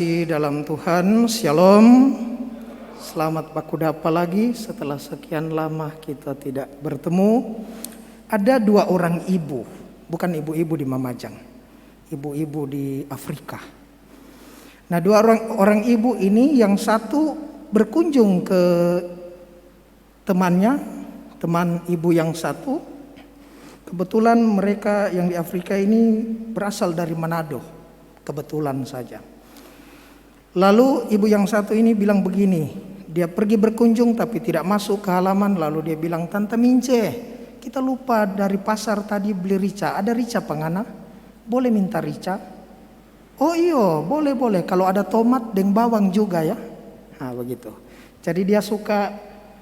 Di dalam Tuhan, Shalom. Selamat bakudapa lagi setelah sekian lama kita tidak bertemu. Ada dua orang ibu, bukan ibu-ibu di Mamajang, ibu-ibu di Afrika. Nah, dua orang ibu ini, yang satu berkunjung ke temannya, teman ibu yang satu. Kebetulan mereka yang di Afrika ini berasal dari Manado, kebetulan saja. Lalu ibu yang satu ini bilang begini, dia pergi berkunjung tapi tidak masuk ke halaman. Lalu dia bilang, "Tante Mince, kita lupa dari pasar tadi beli rica. Ada rica pangana? Boleh minta rica?" "Oh iyo, boleh. Kalau ada tomat dan bawang juga ya." Nah begitu. Jadi dia suka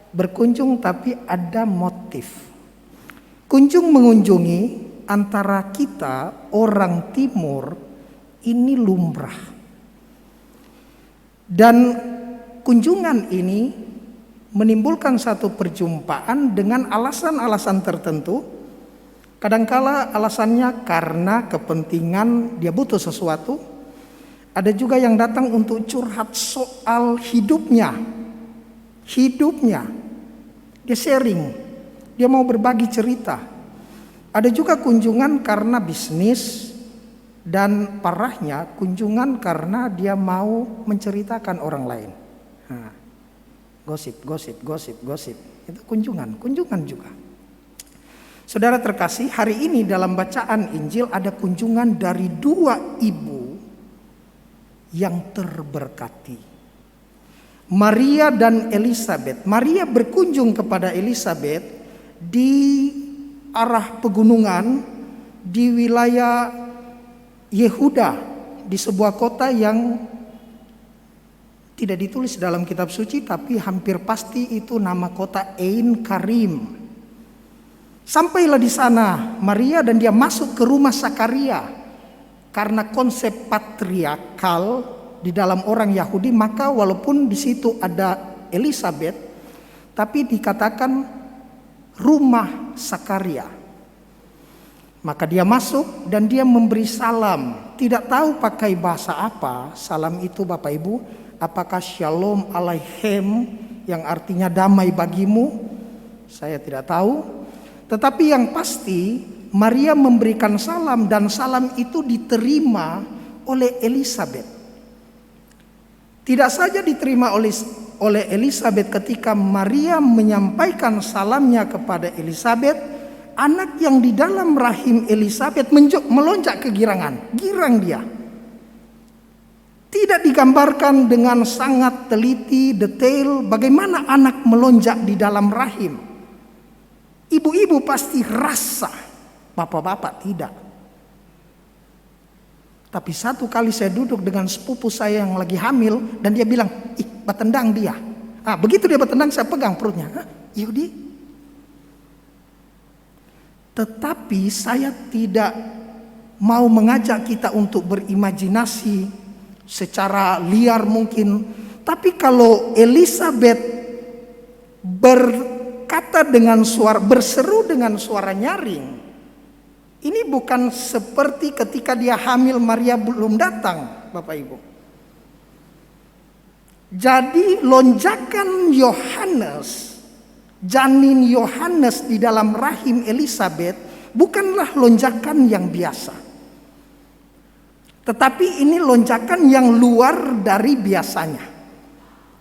berkunjung tapi ada motif. Kunjung mengunjungi antara kita orang timur ini lumrah. Dan kunjungan ini menimbulkan satu perjumpaan dengan alasan-alasan tertentu. Kadangkala alasannya karena kepentingan, dia butuh sesuatu. Ada juga yang datang untuk curhat soal hidupnya. Dia sharing, dia mau berbagi cerita. Ada juga kunjungan karena bisnis. Dan parahnya kunjungan karena dia mau menceritakan orang lain. Nah, gosip. Itu kunjungan juga. Saudara terkasih, hari ini dalam bacaan Injil ada kunjungan dari dua ibu yang terberkati. Maria dan Elisabet. Maria berkunjung kepada Elisabet di arah pegunungan di wilayah Yehuda, di sebuah kota yang tidak ditulis dalam kitab suci, tapi hampir pasti itu nama kota Ein Karim. Sampailah di sana Maria dan dia masuk ke rumah Sakaria. Karena konsep patriarkal di dalam orang Yahudi, maka walaupun di situ ada Elisabet, tapi dikatakan rumah Sakaria. Maka dia masuk dan dia memberi salam. Tidak tahu pakai bahasa apa salam itu Bapak Ibu. Apakah shalom alaihim yang artinya damai bagimu? Saya tidak tahu. Tetapi yang pasti Maria memberikan salam dan salam itu diterima oleh Elisabet. Tidak saja diterima oleh Elisabet ketika Maria menyampaikan salamnya kepada Elisabet. Anak yang di dalam rahim Elisabet melonjak kegirangan. Girang dia. Tidak digambarkan dengan sangat teliti, detail bagaimana anak melonjak di dalam rahim. Ibu-ibu pasti rasa, bapak-bapak tidak. Tapi satu kali saya duduk dengan sepupu saya yang lagi hamil dan dia bilang, "Ih, batendang dia." Begitu dia batendang saya pegang perutnya. Yudi. Tetapi saya tidak mau mengajak kita untuk berimajinasi secara liar mungkin. Tapi kalau Elisabet berkata dengan suara, berseru dengan suara nyaring, ini bukan seperti ketika dia hamil Maria belum datang, Bapak Ibu. Jadi lonjakan janin Yohanes di dalam rahim Elisabet bukanlah lonjakan yang biasa. Tetapi ini lonjakan yang luar dari biasanya.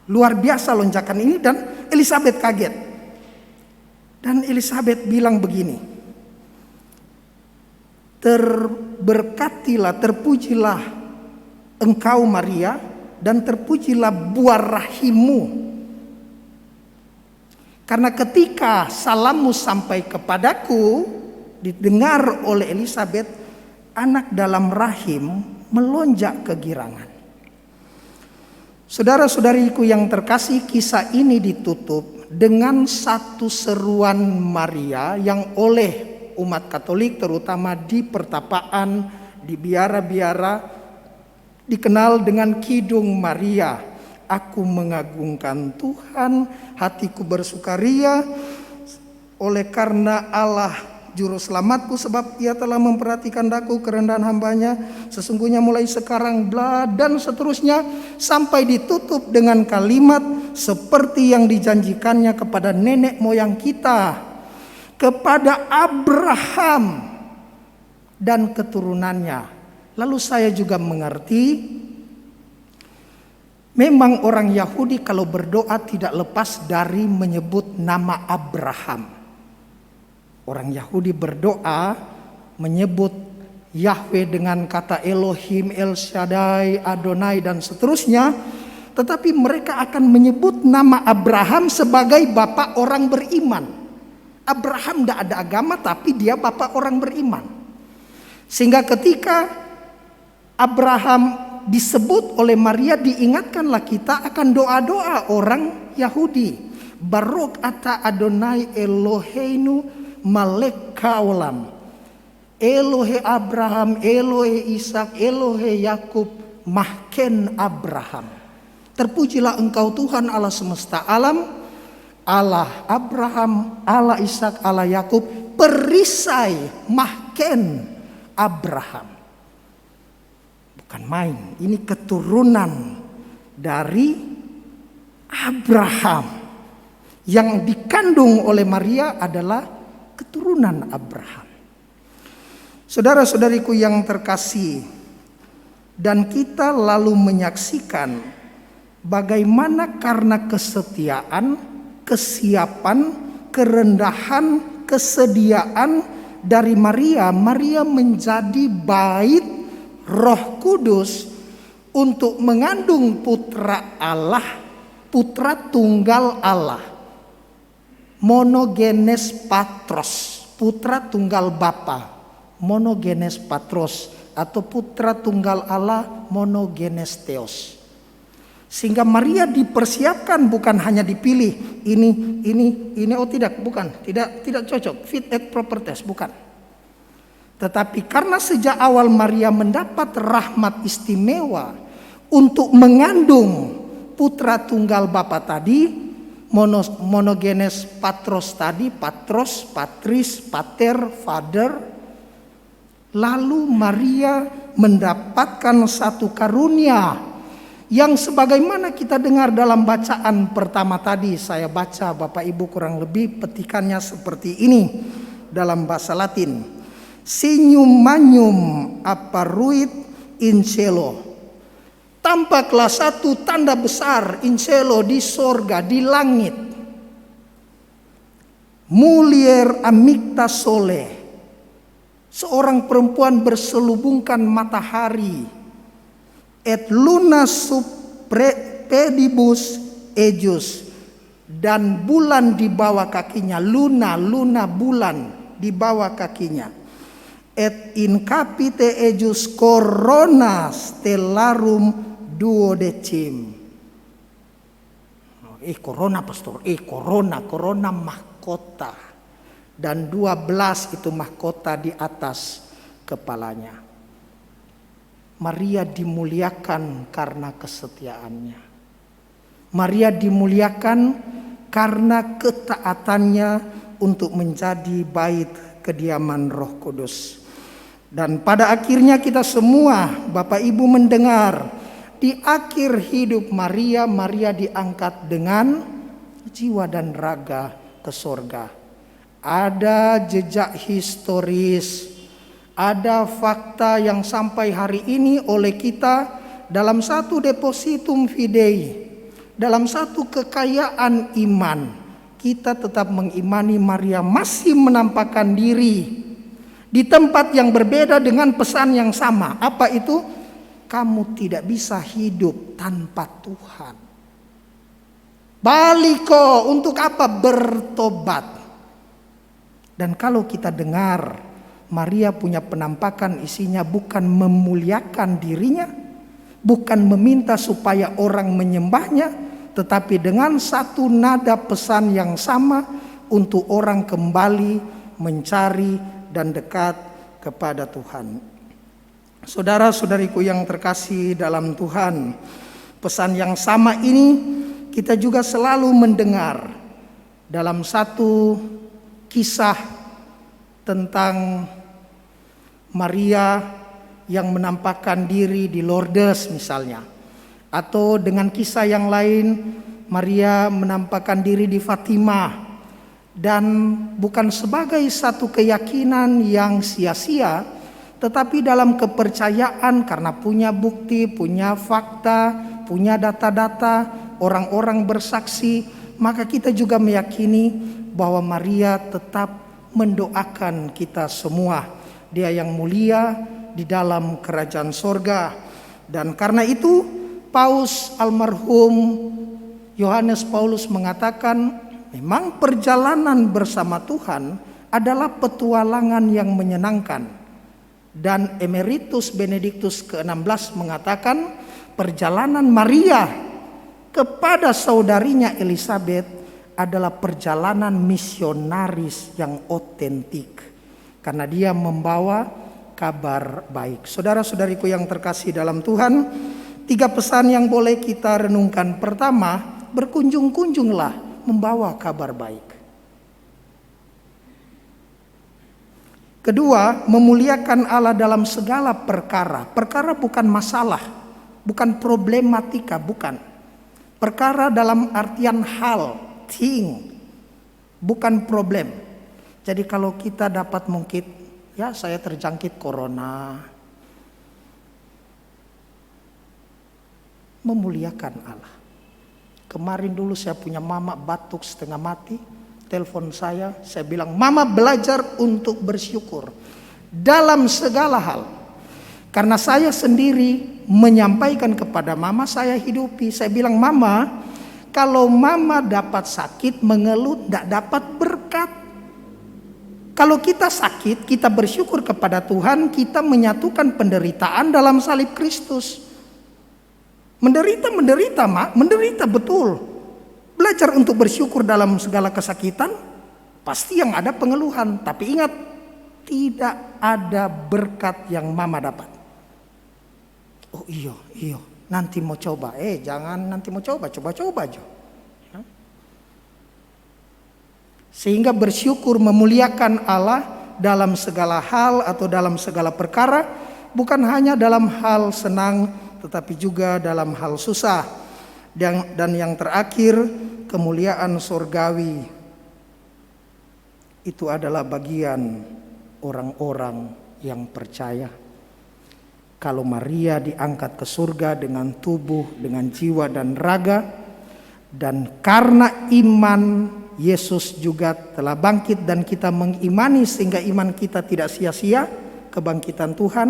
Luar biasa lonjakan ini dan Elisabet kaget. Dan Elisabet bilang begini, "Terberkatilah, terpujilah engkau Maria dan terpujilah buah rahimmu. Karena ketika salammu sampai kepadaku, didengar oleh Elisabet, anak dalam rahim melonjak kegirangan." Saudara-saudariku yang terkasih, kisah ini ditutup dengan satu seruan Maria yang oleh umat Katolik terutama di pertapaan, di biara-biara dikenal dengan Kidung Maria. "Aku mengagungkan Tuhan, hatiku bersukaria oleh karena Allah juru selamatku, sebab ia telah memperhatikan daku, kerendahan hambanya. Sesungguhnya mulai sekarang dan seterusnya, sampai ditutup dengan kalimat seperti yang dijanjikannya kepada nenek moyang kita, kepada Abraham dan keturunannya. Lalu saya juga mengerti, memang orang Yahudi kalau berdoa tidak lepas dari menyebut nama Abraham. Orang Yahudi berdoa menyebut Yahweh dengan kata Elohim, El Shaddai, Adonai dan seterusnya. Tetapi mereka akan menyebut nama Abraham sebagai bapak orang beriman. Abraham tidak ada agama tapi dia bapak orang beriman. Sehingga ketika Abraham disebut oleh Maria, diingatkanlah kita akan doa-doa orang Yahudi. Barok ata Adonai Eloheinu malek kaolam. Elohe Abraham, Elohe Ishak, Elohe Yakub, mahken Abraham. Terpujilah engkau Tuhan Allah semesta alam, Allah Abraham, Allah Ishak, Allah Yakub, perisai mahken Abraham. Bukan main, ini keturunan dari Abraham. Yang dikandung oleh Maria adalah keturunan Abraham. Saudara-saudariku yang terkasih, dan kita lalu menyaksikan bagaimana karena kesetiaan, kesiapan, kerendahan, kesediaan dari Maria, Maria menjadi bait Roh Kudus untuk mengandung putra Allah, putra tunggal Allah, monogenes patros, putra tunggal Bapa, monogenes patros, atau putra tunggal Allah, monogenes theos. Sehingga Maria dipersiapkan, bukan hanya dipilih ini, oh tidak, bukan, tidak cocok, fit and proper test, bukan. Tetapi karena sejak awal Maria mendapat rahmat istimewa untuk mengandung putra tunggal Bapa tadi, monogenes patros tadi, patros, patris, pater, father. Lalu Maria mendapatkan satu karunia yang sebagaimana kita dengar dalam bacaan pertama tadi. Saya baca, Bapak Ibu, kurang lebih petikannya seperti ini dalam bahasa Latin. Signum magnum apparuit in cielo. Tampaklah satu tanda besar in cielo, di sorga, di langit. Mulier amicta sole. Seorang perempuan berselubungkan matahari. Et luna sub pedibus ejus. Dan bulan di bawah kakinya. Luna bulan di bawah kakinya. Et in capite ejus corona stellarum duodecim. Corona pastor, corona mahkota. Dan 12 itu mahkota di atas kepalanya. Maria dimuliakan karena kesetiaannya. Maria dimuliakan karena ketaatannya untuk menjadi bait kediaman Roh Kudus. Dan pada akhirnya kita semua, Bapak Ibu, mendengar di akhir hidup Maria, Maria diangkat dengan jiwa dan raga ke sorga. Ada jejak historis, ada fakta yang sampai hari ini oleh kita dalam satu depositum fidei, dalam satu kekayaan iman, kita tetap mengimani Maria masih menampakkan diri di tempat yang berbeda dengan pesan yang sama. Apa itu? Kamu tidak bisa hidup tanpa Tuhan. Baliko, untuk apa? Bertobat. Dan kalau kita dengar, Maria punya penampakan, isinya bukan memuliakan dirinya, bukan meminta supaya orang menyembahnya, tetapi dengan satu nada pesan yang sama untuk orang kembali mencari dan dekat kepada Tuhan. Saudara-saudariku yang terkasih dalam Tuhan, pesan yang sama ini kita juga selalu mendengar dalam satu kisah tentang Maria yang menampakkan diri di Lourdes misalnya. Atau dengan kisah yang lain, Maria menampakkan diri di Fatima. Dan bukan sebagai satu keyakinan yang sia-sia, tetapi dalam kepercayaan karena punya bukti, punya fakta, punya data-data, orang-orang bersaksi, maka kita juga meyakini bahwa Maria tetap mendoakan kita semua. Dia yang mulia di dalam kerajaan sorga. Dan karena itu Paus almarhum Yohanes Paulus mengatakan, memang perjalanan bersama Tuhan adalah petualangan yang menyenangkan. Dan Emeritus Benediktus ke-16 mengatakan perjalanan Maria kepada saudarinya Elizabeth adalah perjalanan misionaris yang otentik. Karena dia membawa kabar baik. Saudara-saudariku yang terkasih dalam Tuhan, 3 pesan yang boleh kita renungkan. Pertama, berkunjung-kunjunglah membawa kabar baik. Kedua, memuliakan Allah dalam segala perkara. Perkara bukan masalah, bukan problematika, bukan. Perkara dalam artian hal, thing, bukan problem. Jadi kalau kita dapat mungkin, ya saya terjangkit corona, memuliakan Allah. Kemarin dulu saya punya mama batuk setengah mati, telepon saya bilang, "Mama belajar untuk bersyukur dalam segala hal." Karena saya sendiri menyampaikan kepada mama, saya hidupi. Saya bilang, "Mama, kalau mama dapat sakit, mengeluh, tidak dapat berkat. Kalau kita sakit, kita bersyukur kepada Tuhan, kita menyatukan penderitaan dalam salib Kristus." Menderita, Mak, menderita betul. Belajar untuk bersyukur dalam segala kesakitan, pasti yang ada pengeluhan. Tapi ingat, tidak ada berkat yang mama dapat. Oh iya, nanti mau coba. Jangan nanti mau coba aja. Ya. Sehingga bersyukur memuliakan Allah dalam segala hal atau dalam segala perkara, bukan hanya dalam hal senang, tetapi juga dalam hal susah. Dan yang terakhir, kemuliaan surgawi. Itu adalah bagian orang-orang yang percaya. Kalau Maria diangkat ke surga dengan tubuh, dengan jiwa dan raga, dan karena iman Yesus juga telah bangkit dan kita mengimani sehingga iman kita tidak sia-sia, kebangkitan Tuhan,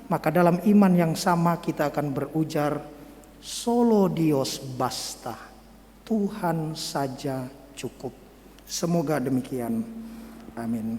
maka dalam iman yang sama kita akan berujar, solo Dios basta, Tuhan saja cukup. Semoga demikian. Amin.